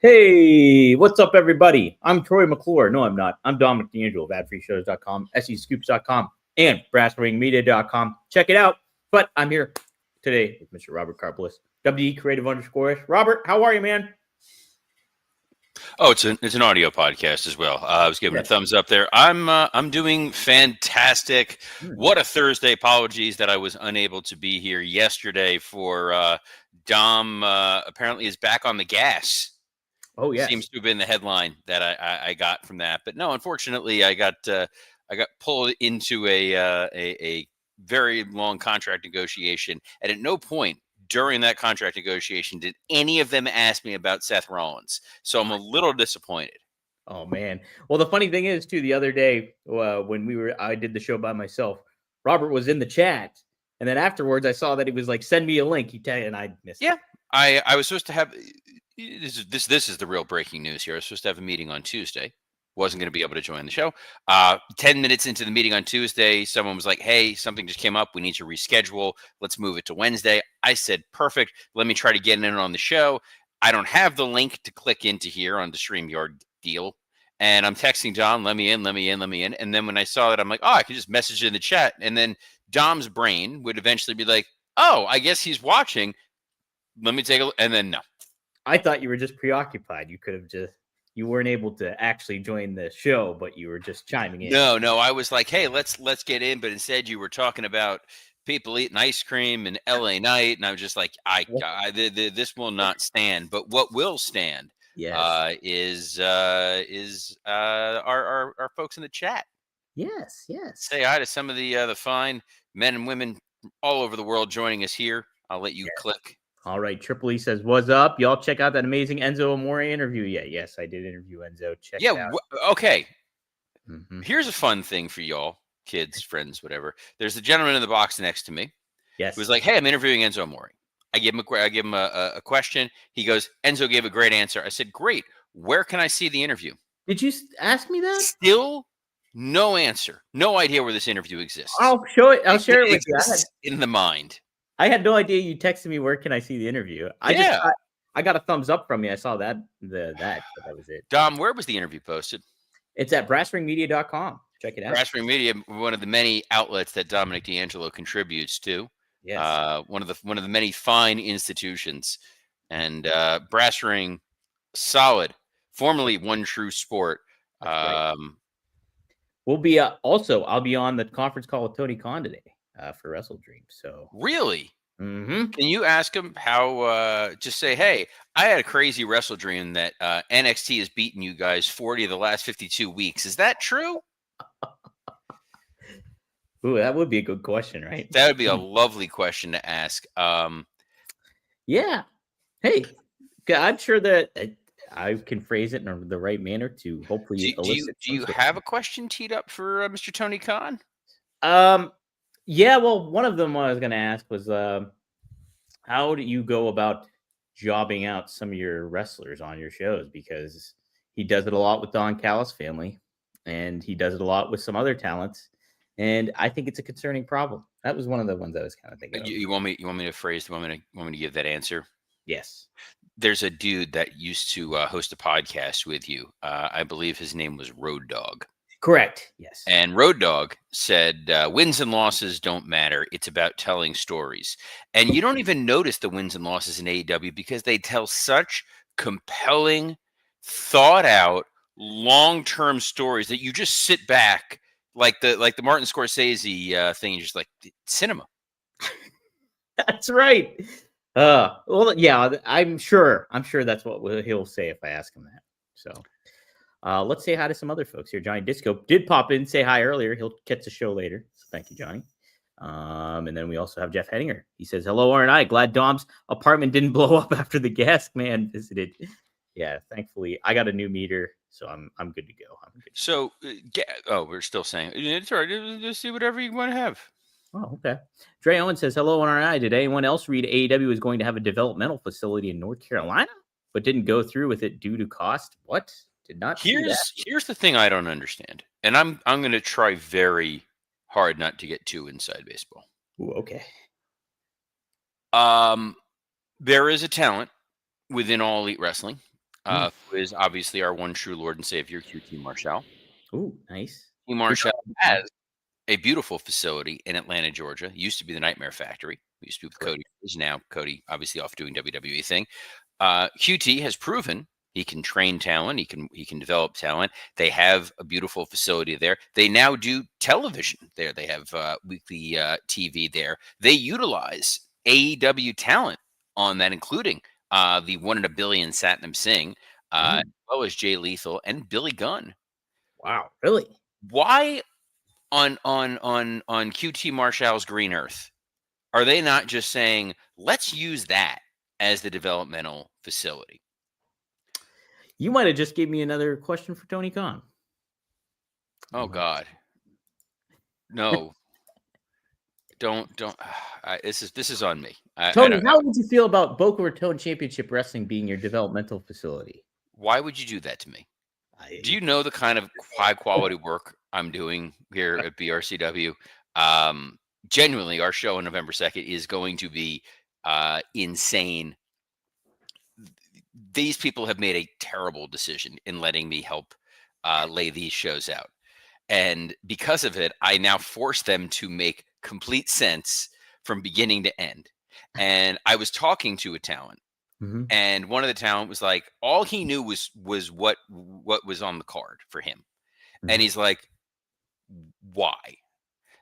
Hey, what's up, everybody? I'm Troy McClure. No, I'm not. I'm Dominic D'Angelo of AdFreeShows.com, SEScoops.com, and BrassRingMedia.com. Check it out. But I'm here today with Mr. Robert Karpelis, WE Creative_. Robert, how are you, man? Oh, it's an audio podcast as well. I was giving a thumbs up there. I'm doing fantastic. What a Thursday! Apologies that I was unable to be here yesterday for Dom. Apparently, is back on the gas. Oh, yes. Seems to have been the headline that I got from that. But no, unfortunately, I got pulled into a very long contract negotiation, and at no point during that contract negotiation did any of them ask me about Seth Rollins. So I'm a little disappointed. Oh, man. Well, the funny thing is, too, the other day when I did the show by myself, Robert was in the chat. And then afterwards, I saw that he was like, send me a link. And I missed it. Yeah, I was supposed to have this is the real breaking news here. I was supposed to have a meeting on Tuesday. Wasn't going to be able to join the show. 10 minutes into the meeting on Tuesday, someone was like, hey, something just came up. We need to reschedule. Let's move it to Wednesday. I said, perfect. Let me try to get in on the show. I don't have the link to click into here on the StreamYard deal. And I'm texting Dom, let me in. And then when I saw that, I'm like, oh, I can just message it in the chat. And then Dom's brain would eventually be like, oh, I guess he's watching. Let me take a look. And then no. I thought you were just preoccupied. You weren't able to actually join the show, but you were just chiming in. No. I was like, hey, let's get in. But instead you were talking about people eating ice cream and LA Night. And I was just like, this will not stand. But what will stand is our folks in the chat. Yes. Say hi to some of the fine men and women all over the world joining us here. I'll let you click. All right. Triple E says, what's up? Y'all check out that amazing Enzo Amore interview. Yeah, yes, I did interview Enzo. Check it out. Okay. Mm-hmm. Here's a fun thing for y'all, kids, friends, whatever. There's a gentleman in the box next to me. Yes. Who was like, hey, I'm interviewing Enzo Amore. I give him a question. He goes, Enzo gave a great answer. I said, great. Where can I see the interview? Did you ask me that? Still no answer. No idea where this interview exists. I'll show it. I'll share it with you. In the mind. I had no idea you texted me. Where can I see the interview? I got a thumbs up from you. I saw that. But that was it. Dom, where was the interview posted? It's at BrassRingMedia.com. Check it out. BrassRing Media, one of the many outlets that Dominic D'Angelo contributes to. Yes. One of the many fine institutions, and Brass Ring, solid. Formerly One True Sport. Right. We'll be I'll be on the conference call with Tony Khan today. For WrestleDream. So really, can you ask him how? Just say, hey, I had a crazy WrestleDream that NXT has beaten you guys 40 of the last 52 weeks. Is that true? Ooh, that would be a good question, right? That would be a lovely question to ask. Yeah. Hey, I'm sure that I can phrase it in the right manner to hopefully elicit. Do you have a question teed up for Mr. Tony Khan? Yeah, well, one of them I was going to ask was, how do you go about jobbing out some of your wrestlers on your shows? Because he does it a lot with Don Callis' family, and he does it a lot with some other talents, and I think it's a concerning problem. That was one of the ones I was kind of thinking of. You want me to phrase? Want me to give that answer? Yes. There's a dude that used to host a podcast with you. I believe his name was Road Dogg. Correct. Yes. And Road Dogg said, wins and losses don't matter. It's about telling stories. And you don't even notice the wins and losses in AEW because they tell such compelling, thought out, long-term stories that you just sit back like the Martin Scorsese thing. You're just like, cinema. That's right. Well, yeah, I'm sure that's what he'll say if I ask him that. So. Let's say hi to some other folks here. Johnny Disco did pop in, say hi earlier. He'll catch the show later. So thank you, Johnny. And then we also have Jeff Henninger. He says, hello, R&I. Glad Dom's apartment didn't blow up after the gas man visited. Yeah, thankfully, I got a new meter, so I'm good to go. So, we're still saying, it's all right. Just see whatever you want to have. Oh, okay. Dre Owen says, hello, R&I. Did anyone else read AEW is going to have a developmental facility in North Carolina, but didn't go through with it due to cost? What? Did not. Here's the thing I don't understand, and I'm going to try very hard not to get too inside baseball. Ooh, okay. There is a talent within All Elite Wrestling who is obviously our one true Lord and Savior, QT Marshall. Ooh, nice. Q Marshall has a beautiful facility in Atlanta, Georgia. Used to be the Nightmare Factory. We used to be with Correct. Cody. Is now Cody, obviously off doing WWE thing. QT has proven he can train talent. He can develop talent. They have a beautiful facility there. They now do television there. They have weekly TV there. They utilize AEW talent on that, including the 1 in a billion Satnam Singh, as well as Jay Lethal and Billy Gunn. Wow, really? Why on QT Marshall's Green Earth are they not just saying, let's use that as the developmental facility? You might have just gave me another question for Tony Khan. Oh God, no! Don't. This is on me. Tony, how would you feel about Boca Raton Championship Wrestling being your developmental facility? Why would you do that to me? Do you know the kind of high quality work I'm doing here at BRCW? Genuinely, our show on November 2nd is going to be insane. These people have made a terrible decision in letting me help lay these shows out. And because of it, I now force them to make complete sense from beginning to end. And I was talking to a talent, and one of the talent was like, all he knew was what was on the card for him. And he's like, why?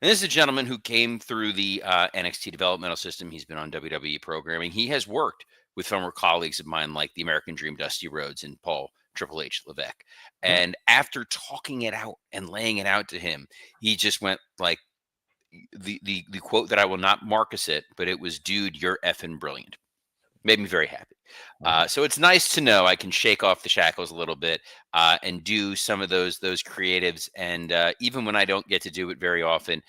And this is a gentleman who came through the NXT developmental system. He's been on WWE programming. He has worked with former colleagues of mine like the American Dream, Dusty Rhodes, and Paul Triple H Levesque. And after talking it out and laying it out to him, he just went like the quote that I will not Marcus it, but it was, "Dude, you're effing brilliant." Made me very happy. So it's nice to know I can shake off the shackles a little bit and do some of those creatives. And even when I don't get to do it very often,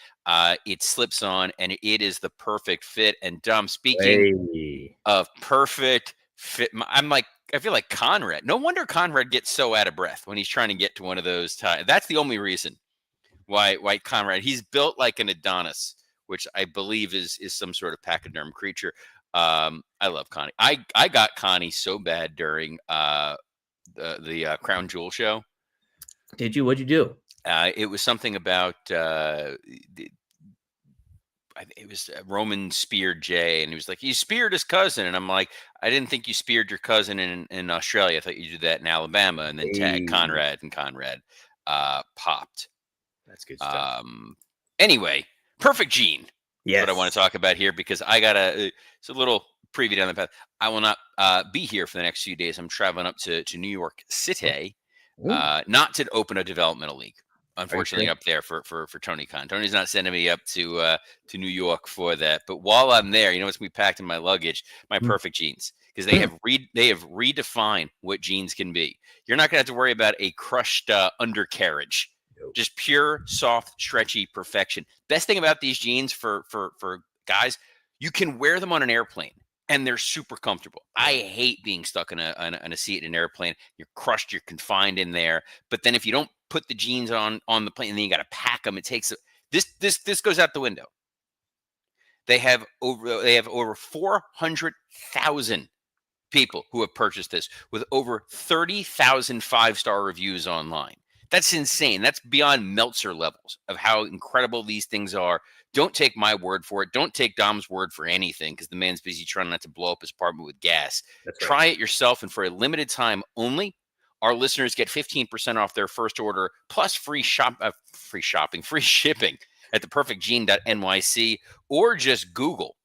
it slips on, and it is the perfect fit. And speaking of perfect fit, I feel like Conrad. No wonder Conrad gets so out of breath when he's trying to get to one of those times. That's the only reason why Conrad. He's built like an Adonis, which I believe is some sort of pachyderm creature. I love Connie. I got Connie so bad during the Crown Jewel show. Did you? What'd you do? It was something about it was Roman speared Jay, and he was like, "You speared his cousin," and I'm like, "I didn't think you speared your cousin in Australia. I thought you did that in Alabama." And then tag Conrad, and Conrad popped. That's good stuff. Anyway, Perfect Gene. Yes. What I want to talk about here, because I got it's a little preview down the path. I will not be here for the next few days. I'm traveling up to New York City, not to open a developmental league. Unfortunately, up there for Tony Khan. Tony's not sending me up to New York for that. But while I'm there, you know what's gonna be packed in my luggage? My Perfect Jeans, because they have redefined what jeans can be. You're not gonna have to worry about a crushed undercarriage. Just pure, soft, stretchy perfection. Best thing about these jeans for guys, you can wear them on an airplane and they're super comfortable. I hate being stuck in a seat in an airplane. You're crushed, you're confined in there. But then if you don't put the jeans on the plane, and then you got to pack them, it takes this goes out the window. They have over 400,000 people who have purchased this, with over 30,000 5-star reviews online. That's insane. That's beyond Meltzer levels of how incredible these things are. Don't take my word for it. Don't take Dom's word for anything, because the man's busy trying not to blow up his apartment with gas. Try it yourself, and for a limited time only, our listeners get 15% off their first order, plus free shipping at theperfectgene.nyc, or just Google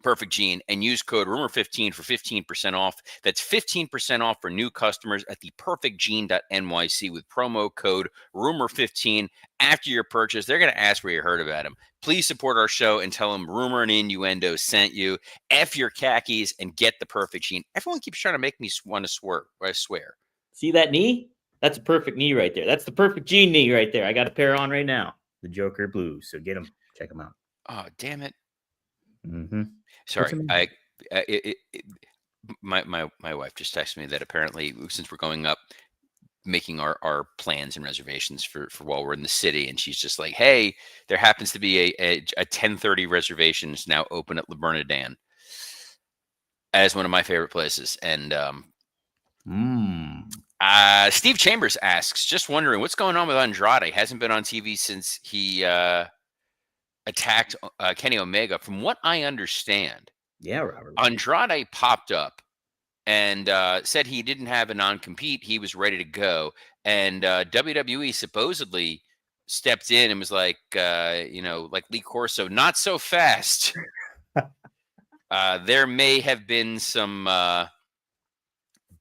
Perfect Gene and use code Rumor15 for 15% off. That's 15% off for new customers at theperfectgene.nyc with promo code Rumor15. After your purchase, they're going to ask where you heard about them. Please support our show and tell them Rumor and Innuendo sent you. F your khakis and get the Perfect Gene. Everyone keeps trying to make me want to swear. I swear. See that knee? That's a perfect knee right there. That's the Perfect Gene knee right there. I got a pair on right now. The Joker Blues. So get them. Check them out. Oh, damn it. Mm-hmm. Sorry, my wife just texted me that apparently, since we're going up, making our plans and reservations for while we're in the city, and she's just like, "Hey, there happens to be a 10:30 reservations now open at Le Bernardin, as one of my favorite places." And Steve Chambers asks, just wondering what's going on with Andrade. Hasn't been on TV since he attacked Kenny Omega. From what I understand, Yeah, Robert. Andrade popped up and said he didn't have a non-compete. He was ready to go. And WWE supposedly stepped in and was like, like Lee Corso, not so fast. There may have been some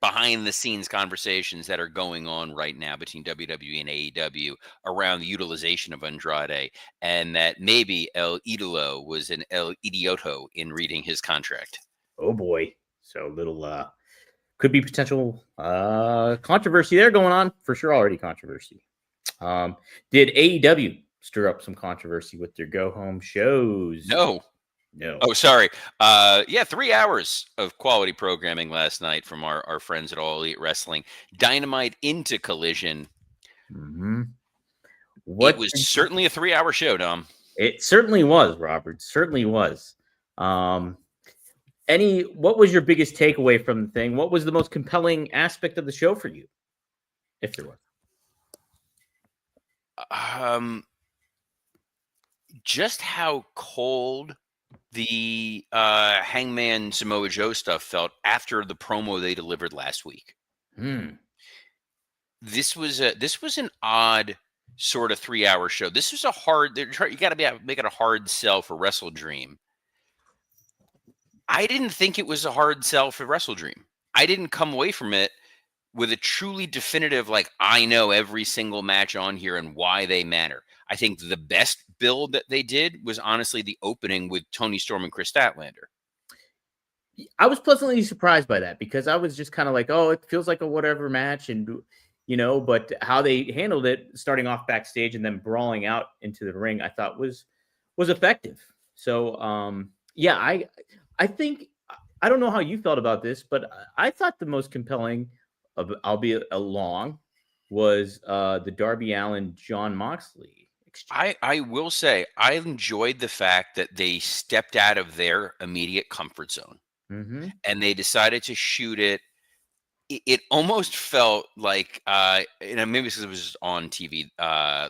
behind the scenes conversations that are going on right now between WWE and AEW around the utilization of Andrade, and that maybe El Idolo was an El Idioto in reading his contract. Oh boy. So little could be potential controversy there going on. For sure, already controversy. Did AEW stir up some controversy with their go home shows? No. Oh, sorry. 3 hours of quality programming last night from our friends at All Elite Wrestling. Dynamite into Collision. Mm-hmm. It was certainly a 3-hour show, Dom. It certainly was, Robert. Certainly was. What was your biggest takeaway from the thing? What was the most compelling aspect of the show for you, if there was? Just how cold the Hangman Samoa Joe stuff felt after the promo they delivered last week. This was an odd sort of 3-hour show. This was a hard. You got to make it a hard sell for WrestleDream. I didn't think it was a hard sell for WrestleDream. I didn't come away from it with a truly definitive, like, I know every single match on here and why they matter. I think the best build that they did was honestly the opening with Tony Storm and Chris Statlander. I was pleasantly surprised by that because I was just kind of like, oh, it feels like a whatever match. And, but how they handled it starting off backstage and then brawling out into the ring, I thought was effective. So, I think, I don't know how you felt about this, but I thought the most compelling, albeit long, was the Darby Allin John Moxley exchange. I will say I enjoyed the fact that they stepped out of their immediate comfort zone and they decided to shoot it. It almost felt like, maybe because it was on TV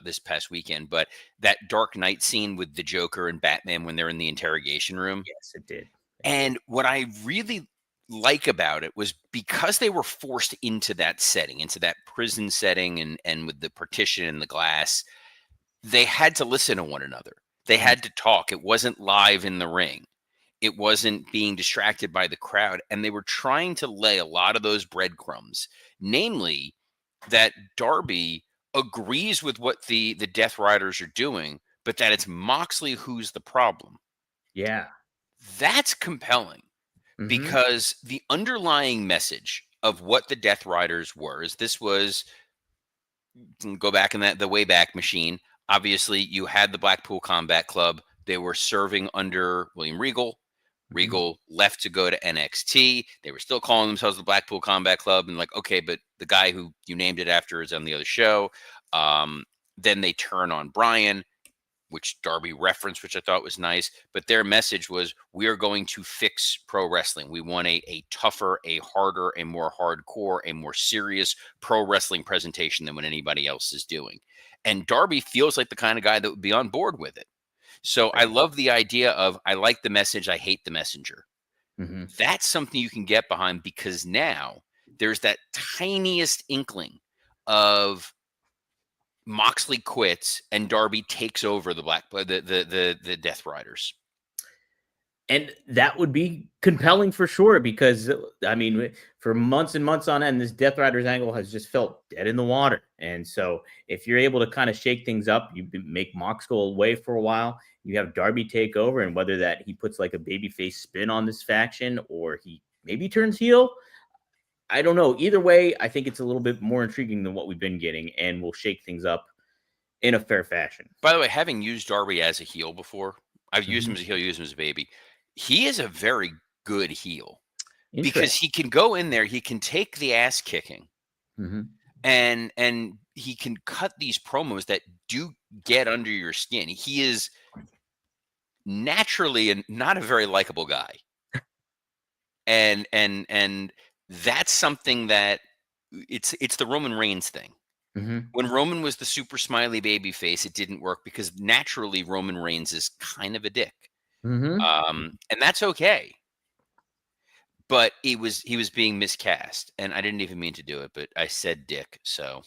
this past weekend, but that Dark Knight scene with the Joker and Batman when they're in the interrogation room. Yes, it did. And what I really like about it was because they were forced into that setting, into that prison setting, and with the partition and the glass, they had to listen to one another. They had to talk. It wasn't live in the ring. It wasn't being distracted by the crowd. And they were trying to lay a lot of those breadcrumbs, namely that Darby agrees with what the Death Riders are doing, but that it's Moxley who's the problem. Yeah. That's compelling because the underlying message of what the Death Riders were is this was, go back in the Wayback Machine. Obviously, you had the Blackpool Combat Club. They were serving under William Regal. Regal left to go to NXT. They were still calling themselves the Blackpool Combat Club. And like, okay, but the guy who you named it after is on the other show. Then they turn on Bryan, which Darby referenced, which I thought was nice. But their message was, we are going to fix pro wrestling. We want a tougher, a harder, a more hardcore, a more serious pro wrestling presentation than what anybody else is doing. And Darby feels like the kind of guy that would be on board with it. So I love the idea of, I like the message, I hate the messenger. That's something you can get behind because now there's that tiniest inkling of Moxley quits and Darby takes over the Death Riders. And that would be compelling for sure because, I mean, for months and months on end, this Death Riders angle has just felt dead in the water. And so if you're able to kind of shake things up, you make Mox go away for a while, you have Darby take over, and whether that he puts like a babyface spin on this faction or he maybe turns heel, I don't know. Either way, I think it's a little bit more intriguing than what we've been getting and will shake things up in a fair fashion. By the way, having used Darby as a heel before, I've used him as a heel, used him as a baby. He is a very good heel because he can go in there, he can take the ass kicking, and he can cut these promos that do get under your skin. He is naturally not a very likable guy, and that's something that it's the Roman Reigns thing. Mm-hmm. When Roman was the super smiley baby face, it didn't work because naturally Roman Reigns is kind of a dick. Mm-hmm. And that's okay. But he was being miscast, and I didn't even mean to do it, but I said dick, so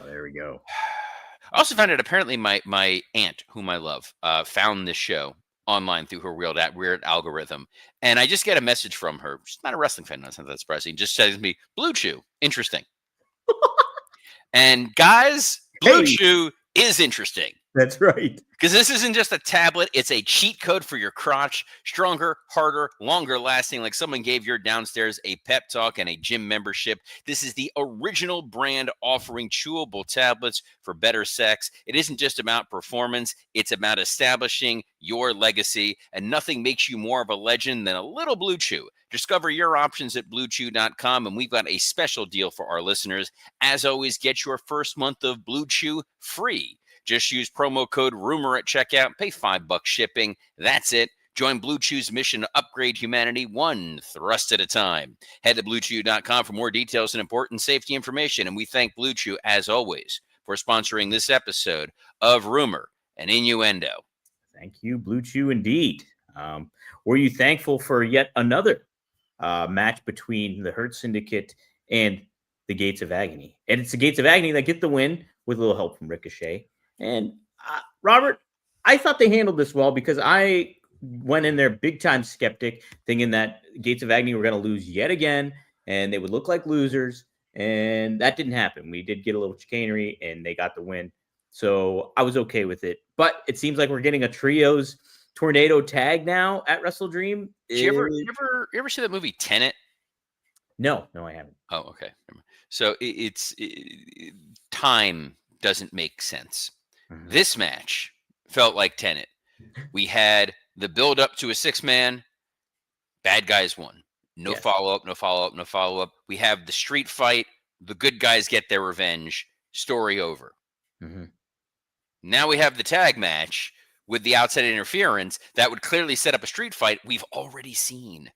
There we go. I also found out apparently my aunt, whom I love, found this show online through her weird algorithm, and I just get a message from her. She's not a wrestling fan, that's not that surprising. Just says to me, "Blue Chew, interesting." And guys, Blue Hey, Chew is interesting. that's right. Because this isn't just a tablet, it's a cheat code for your crotch. Stronger, harder, longer lasting, like someone gave your downstairs a pep talk and a gym membership. This is the original brand offering chewable tablets for better sex. It isn't just about performance, it's about establishing your legacy. And nothing makes you more of a legend than a little Blue Chew. Discover your options at bluechew.com, and we've got a special deal for our listeners. As always, get your first month of Blue Chew free. Just use promo code RUMOR at checkout. Pay $5 shipping. That's it. Join Blue Chew's mission to upgrade humanity one thrust at a time. Head to BlueChew.com for more details and important safety information. And we thank Blue Chew, as always, for sponsoring this episode of Rumor and Innuendo. Thank you, Blue Chew, indeed. Were you thankful for yet another match between the Hurt Syndicate and the Gates of Agony? And it's the Gates of Agony that get the win with a little help from Ricochet. And Robert, I thought they handled this well because I went in there big time skeptic, thinking that Gates of Agony were going to lose yet again and they would look like losers. And that didn't happen. We did get a little chicanery and they got the win. So I was okay with it. But it seems like we're getting a trios tornado tag now at WrestleDream. Did you ever see that movie Tenet? No, I haven't. Oh, okay. So time doesn't make sense. Mhm. This match felt like Tenet. We had the build up to a 6-man. Bad guys won. No Yes. follow-up. We have the street fight. The good guys get their revenge. Story over. Mhm. Now we have the tag match with the outside interference that would clearly set up a street fight we've already seen.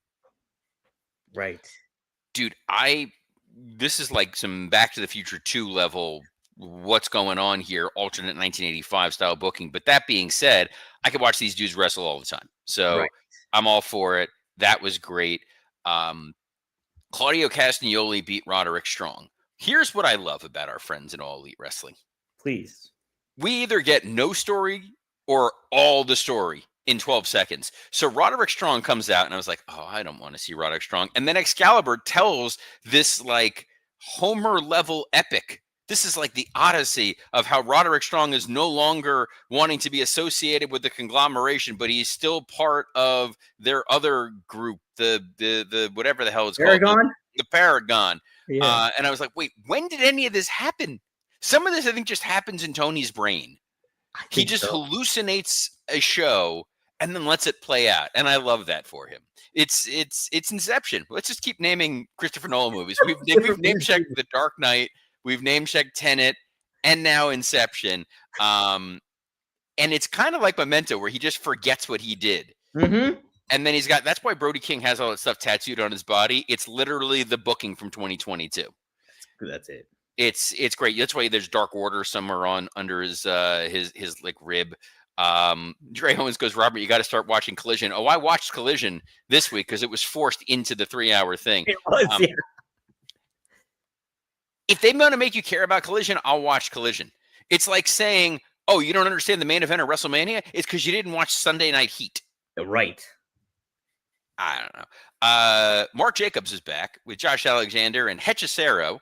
Right. Dude, this is like some Back to the Future 2 level what's going on here, alternate 1985 style booking. But that being said, I could watch these dudes wrestle all the time. So Right. I'm all for it. That was great. Claudio Castagnoli beat Roderick Strong. Here's what I love about our friends in All Elite Wrestling. Please. We either get no story or all the story in 12 seconds. So Roderick Strong comes out and I was like, oh, I don't want to see Roderick Strong. And then Excalibur tells this like Homer level epic. This is like the Odyssey of how Roderick Strong is no longer wanting to be associated with the conglomeration, but he's still part of their other group, the whatever the hell it's called. The Paragon. Yeah. And I was like, wait, when did any of this happen? Some of this, I think, just happens in Tony's brain. He just hallucinates a show and then lets it play out. And I love that for him. It's Inception. Let's just keep naming Christopher Nolan movies. We've name checked The Dark Knight. We've name checked Tenet, and now Inception. And it's kind of like Memento, where he just forgets what he did. Mm-hmm. And then that's why Brody King has all that stuff tattooed on his body. It's literally the booking from 2022. That's it. It's great. That's why there's Dark Order somewhere under his like rib. Dre Owens goes, Robert, you got to start watching Collision. Oh, I watched Collision this week because it was forced into the 3-hour thing. It was, yeah. If they want to make you care about Collision, I'll watch Collision. It's like saying, oh, you don't understand the main event of WrestleMania? It's because you didn't watch Sunday Night Heat. Right. I don't know. Mark Jacobs is back with Josh Alexander and Hechicero.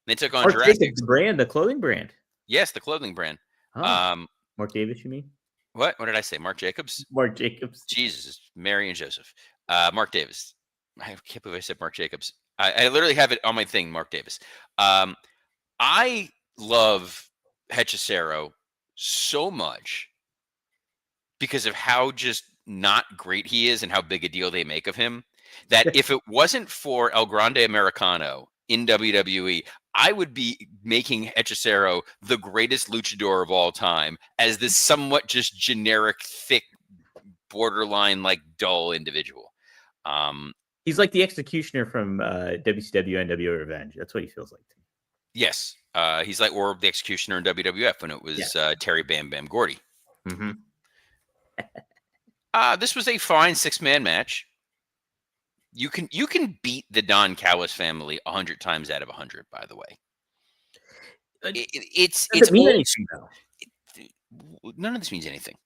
They took on Jurassic. Jacobs, the clothing brand. Yes, the clothing brand. Oh. Mark Davis, you mean? What did I say? Mark Jacobs? Mark Jacobs. Jesus, Mary and Joseph. Mark Davis. I can't believe I said Mark Jacobs. I literally have it on my thing, Mark Davis. I love Hechicero so much because of how just not great he is and how big a deal they make of him, that if it wasn't for El Grande Americano in WWE, I would be making Hechicero the greatest luchador of all time as this somewhat just generic, thick, borderline, like dull individual. He's like the executioner from WCW NWO Revenge. That's what he feels like to me. Yes. He's like Orb the Executioner in WWF when it was Terry Bam Bam Gordy. Mm-hmm. This was a fine 6-man match. You can beat the Don Callis family 100 times out of 100. By the way, it's Doesn't mean old. anything, though. None of this means anything.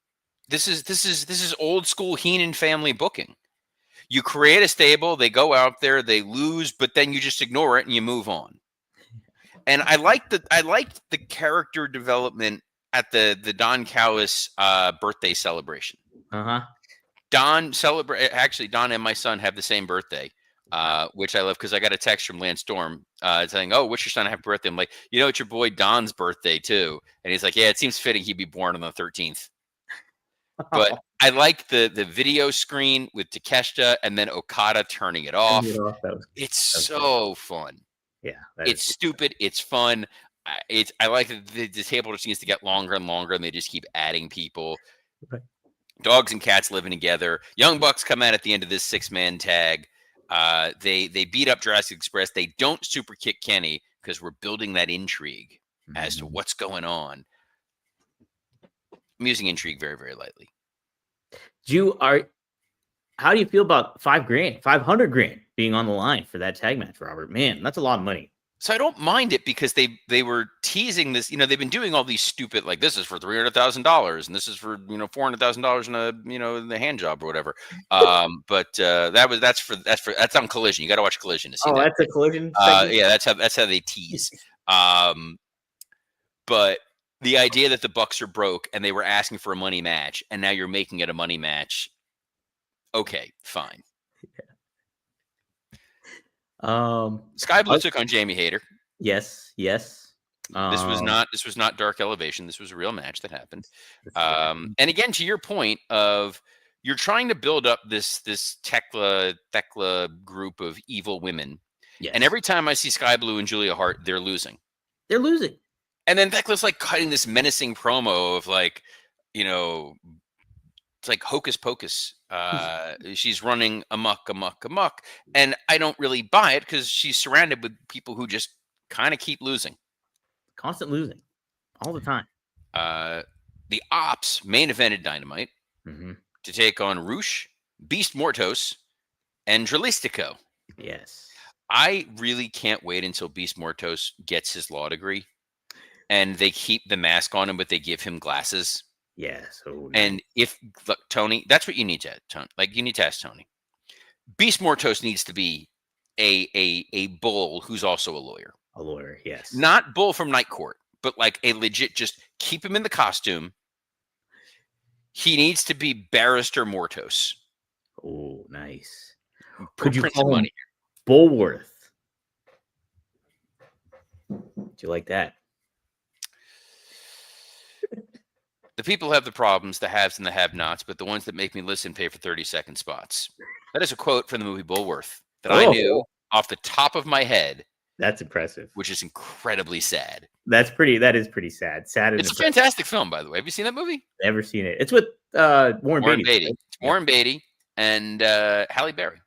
This is old school Heenan family booking. You create a stable, they go out there, they lose, but then you just ignore it and you move on. And I liked the character development at the Don Callis birthday celebration. Uh-huh. Don and my son have the same birthday, which I love because I got a text from Lance Storm saying, "Oh, what's your son have birthday?" I'm like, it's your boy Don's birthday too, and he's like, "Yeah, it seems fitting he'd be born on the 13th." But I like the video screen with Takeshita and then Okada turning it off. It's so fun. Yeah, it's stupid. It's fun. I like that the table just needs to get longer and longer, and they just keep adding people. Right. Dogs and cats living together. Young Bucks come out at the end of this 6-man tag. They beat up Jurassic Express. They don't super kick Kenny because we're building that intrigue as to what's going on. I'm using intrigue very, very lightly. How do you feel about $500,000 being on the line for that tag match, Robert? Man, that's a lot of money. So I don't mind it because they were teasing this. They've been doing all these stupid, like, this is for $300,000 and this is for $400,000 in a the hand job or whatever. But that's on Collision. You got to watch Collision to see that. Oh, that's a Collision. Yeah, that's how they tease. But the idea that the Bucks are broke and they were asking for a money match, and now you're making it a money match. Okay, fine. Sky Blue took on Jamie Hayter. Yes. This was not Dark Elevation. This was a real match that happened. And again, to your point of you're trying to build up this Thekla group of evil women. Yes. And every time I see Sky Blue and Julia Hart, they're losing. And then Thekla's like cutting this menacing promo of like, it's like hocus pocus. She's running amok. And I don't really buy it because she's surrounded with people who just kind of keep losing. Constant losing. All the time. The Ops main evented Dynamite to take on Roosh, Beast Mortos, and Dralistico. Yes. I really can't wait until Beast Mortos gets his law degree and they keep the mask on him, but they give him glasses. Yes. Oh, nice. And look, Tony, that's what you need to Tony. Like, you need to ask Tony. Beast Mortos needs to be a bull who's also a lawyer. A lawyer, yes. Not bull from Night Court, but like a legit, just keep him in the costume. He needs to be Barrister Mortos. Oh, nice. Could you call him Bullworth? Do you like that? The people have the problems, the haves and the have-nots, but the ones that make me listen pay for 30-second spots. That is a quote from the movie Bullworth that I knew off the top of my head. That's impressive. Which is incredibly sad. That is pretty sad. It's a fantastic film, by the way. Have you seen that movie? Never seen it. It's with Warren Beatty. Right? Warren Beatty and Halle Berry.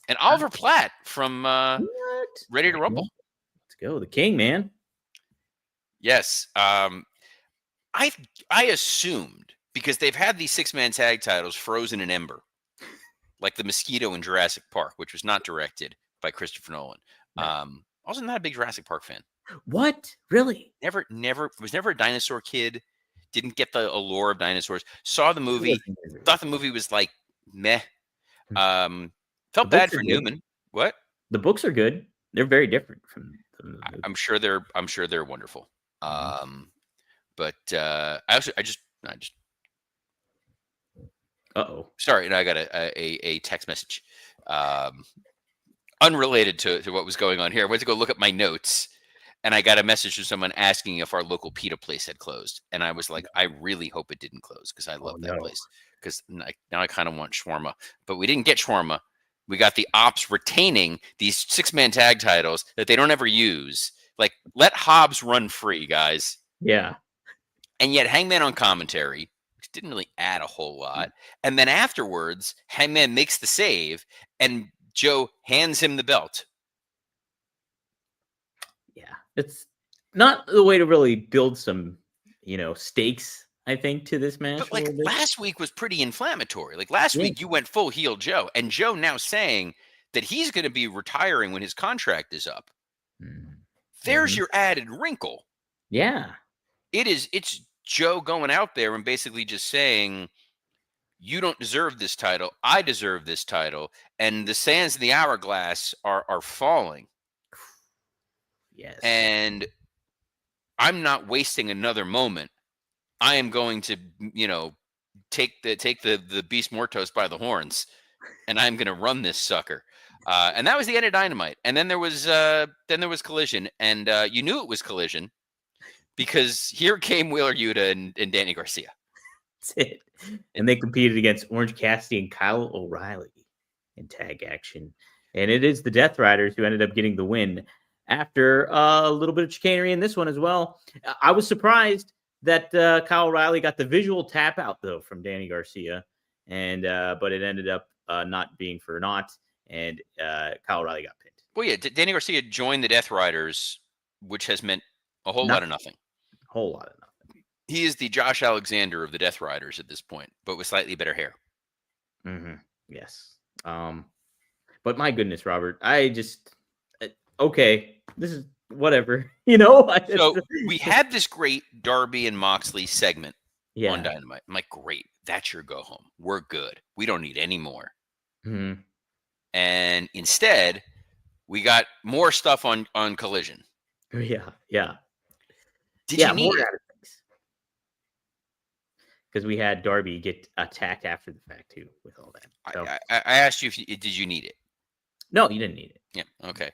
And Oliver Platt from Ready to Rumble. Let's go. The King, man. Yes. I assumed, because they've had these 6-man tag titles frozen in ember, like the mosquito in Jurassic Park, which was not directed by Christopher Nolan. I was not a big Jurassic Park fan. What? Really? Never was never a dinosaur kid. Didn't get the allure of dinosaurs. Saw the movie. Thought the movie was like meh. Felt bad for Newman. What? The books are good. They're very different from the movie. I'm sure they're wonderful. But I just. Uh-oh. Sorry, I got a text message. Unrelated to what was going on here. I went to go look at my notes, and I got a message from someone asking if our local pita place had closed. And I was like, I really hope it didn't close because I love that place. Because now I kind of want shawarma. But we didn't get shawarma. We got the Ops retaining these 6-man tag titles that they don't ever use. Like, let Hobbs run free, guys. Yeah. And yet Hangman on commentary, which didn't really add a whole lot. And then afterwards, Hangman makes the save, and Joe hands him the belt. Yeah, it's not the way to really build some, stakes, I think, to this match But a like little bit. last week was pretty inflammatory. Like last Yeah. week, you went full heel Joe, and Joe now saying that he's going to be retiring when his contract is up. There's Mhm. your added wrinkle. Yeah. It's Joe going out there and basically just saying, you don't deserve this title. I deserve this title. And the sands in the hourglass are falling. Yes. And I'm not wasting another moment. I am going to, take the Beast Mortos by the horns, and I'm going to run this sucker. And that was the end of Dynamite. And then there was Collision, and you knew it was Collision because here came Wheeler Yuta and Danny Garcia. That's it. And they competed against Orange Cassidy and Kyle O'Reilly in tag action. And it is the Death Riders who ended up getting the win after a little bit of chicanery in this one as well. I was surprised that Kyle O'Reilly got the visual tap out, though, from Danny Garcia. And but it ended up not being for naught. And Kyle O'Reilly got pinned. Well, yeah, Danny Garcia joined the Death Riders, which has meant a whole lot of nothing. A whole lot of nothing. He is the Josh Alexander of the Death Riders at this point, but with slightly better hair. Mm-hmm. Yes. But my goodness, Robert, I just okay. This is whatever, So we had this great Darby and Moxley segment on yeah. Dynamite. I'm like, great, that's your go home. We're good. We don't need any more. Mm-hmm. And instead, we got more stuff on Collision. Yeah. Yeah. Did you need it? Because we had Darby get attacked after the fact too, with all that. So. I asked you did you need it? No, you didn't need it. Yeah. Okay.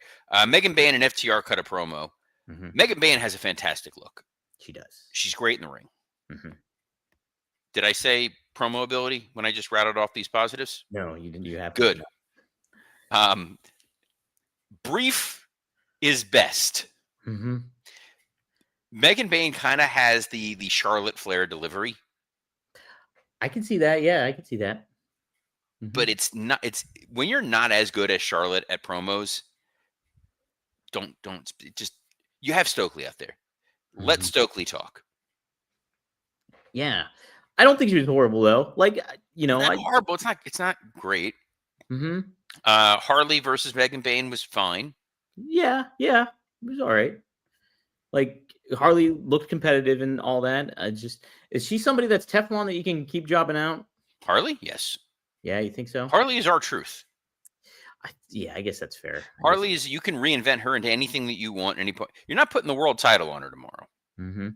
Megan Bayne and FTR cut a promo. Mm-hmm. Megan Bayne has a fantastic look. She does. She's great in the ring. Mm-hmm. Did I say promo ability when I just rattled off these positives? No, you didn't. You have good. Brief is best. Mm-hmm. Megan Bayne kind of has the Charlotte Flair delivery. I can see that. Yeah, I can see that. Mm-hmm. But it's not. It's when you're not as good as Charlotte at promos. Don't just. You have Stokely out there. Mm-hmm. Let Stokely talk. Yeah, I don't think she was horrible though. Like not horrible. It's not great. Mm-hmm. Harley versus Megan Bayne was fine. Yeah, it was all right. Like Harley looked competitive and all that. Is she somebody that's Teflon that you can keep jobbing out? Harley, yes. Yeah, you think so? Harley is our truth. I guess that's fair. Harley is you can reinvent her into anything that you want at any point. You're not putting the world title on her tomorrow. Mm-hmm.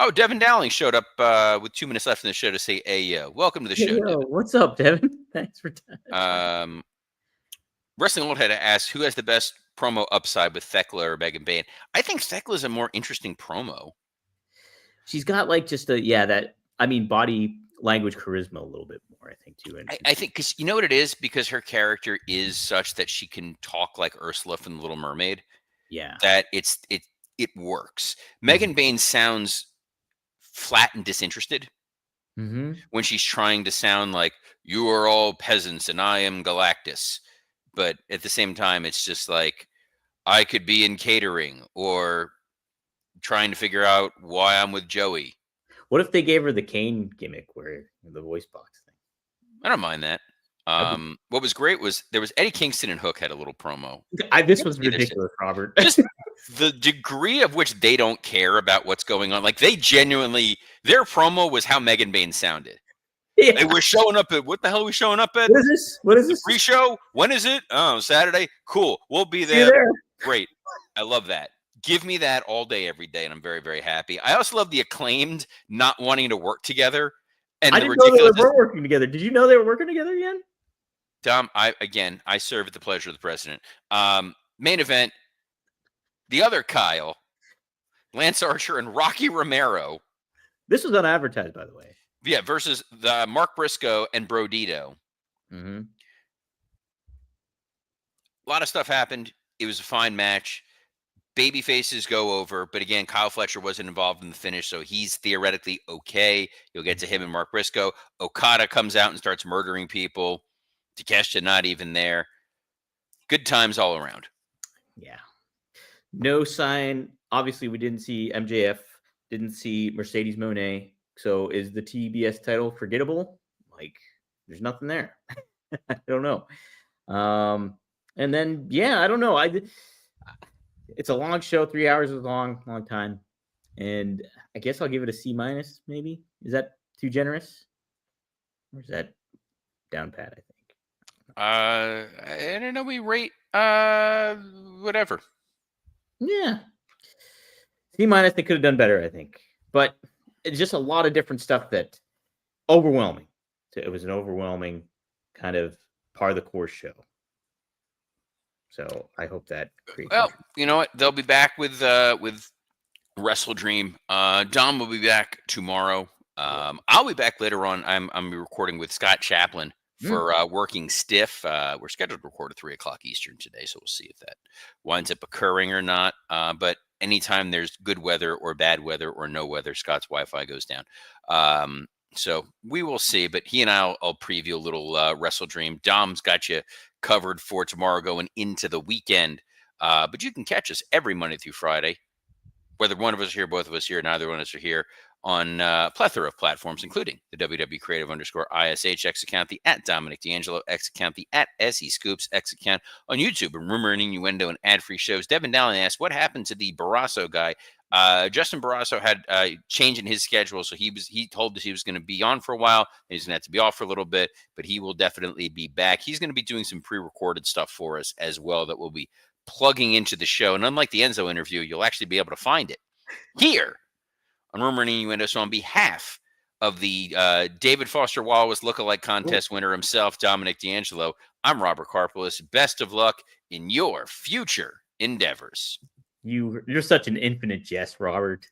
Oh, Devin Dowling showed up with 2 minutes left in the show to say, "Hey, welcome to the show." Yo, what's up, Devin? Thanks for time. Wrestling Old Head asked, "Who has the best promo upside with Thekla or Megan Bayne?" I think Thekla is a more interesting promo. She's got like just body language charisma a little bit more, I think, too. I think because you know what it is? Because her character is such that she can talk like Ursula from The Little Mermaid. Yeah. That it works. Mm-hmm. Megan Bayne sounds flat and disinterested when she's trying to sound like, you are all peasants and I am Galactus. But at the same time, it's just like, I could be in catering or trying to figure out why I'm with Joey. What if they gave her the Kane gimmick where the voice box thing? I don't mind that. What was great was there was Eddie Kingston and Hook had a little promo. This was ridiculous, Robert. Just the degree of which they don't care about what's going on. Like they genuinely, their promo was how Megan Bayne sounded. Yeah. They were showing up at, what the hell are we showing up at? What is this? Pre-show? When is it? Oh, Saturday? Cool. We'll be there. Great. I love that. Give me that all day, every day, and I'm very, very happy. I also love the Acclaimed not wanting to work together. And I didn't know they were working together. Did you know they were working together again? Tom, I serve at the pleasure of the president. Main event, the other Kyle, Lance Archer and Rocky Romero. This was unadvertised, by the way. Yeah, versus the Mark Briscoe and Brodito. Mm-hmm. A lot of stuff happened. It was a fine match. Baby faces go over, but again, Kyle Fletcher wasn't involved in the finish, so he's theoretically okay. You'll get to him and Mark Briscoe. Okada comes out and starts murdering people. Takeshita not even there. Good times all around. Yeah. No sign obviously we didn't see MJF, didn't see Mercedes Moné. So is the TBS title forgettable? Like, there's nothing there. I don't know. And then yeah, I don't know. It's a long show. 3 hours is long time, and I guess I'll give it a C minus. Maybe is that too generous, or is that down pat? I think. I don't know. We rate whatever. Yeah, C minus. They could have done better, I think, but it's just a lot of different stuff that overwhelming. So it was an overwhelming kind of part of the course show. So I hope that creates. Well, you know what? They'll be back with WrestleDream. Dom will be back tomorrow. I'll be back later on. I'm recording with Scott Chaplin for Working Stiff. We're scheduled to record at 3:00 Eastern today, so we'll see if that winds up occurring or not. But anytime there's good weather or bad weather or no weather, Scott's Wi-Fi goes down. So we will see. But he and I'll preview a little WrestleDream. Dom's got you covered for tomorrow going into the weekend. But you can catch us every Monday through Friday, whether one of us are here, both of us here, neither one of us are here, on a plethora of platforms, including the WW Creative _ISH X account, the @Dominic D'Angelo X account, the @SE Scoops X account, on YouTube, and Rumor and Innuendo and ad-free shows. Devin Dallin asked, what happened to the Barrasso guy? Justin Barrasso had a change in his schedule, so he told us he was going to be on for a while, and he's going to have to be off for a little bit, but he will definitely be back. He's going to be doing some pre-recorded stuff for us as well that will be plugging into the show. And unlike the Enzo interview, you'll actually be able to find it here on Rumor and Innuendo. So on behalf of the David Foster Wallace lookalike contest winner himself, Dominic D'Angelo, I'm Robert Karpolis. Best of luck in your future endeavors. You're such an infinite jest, Robert.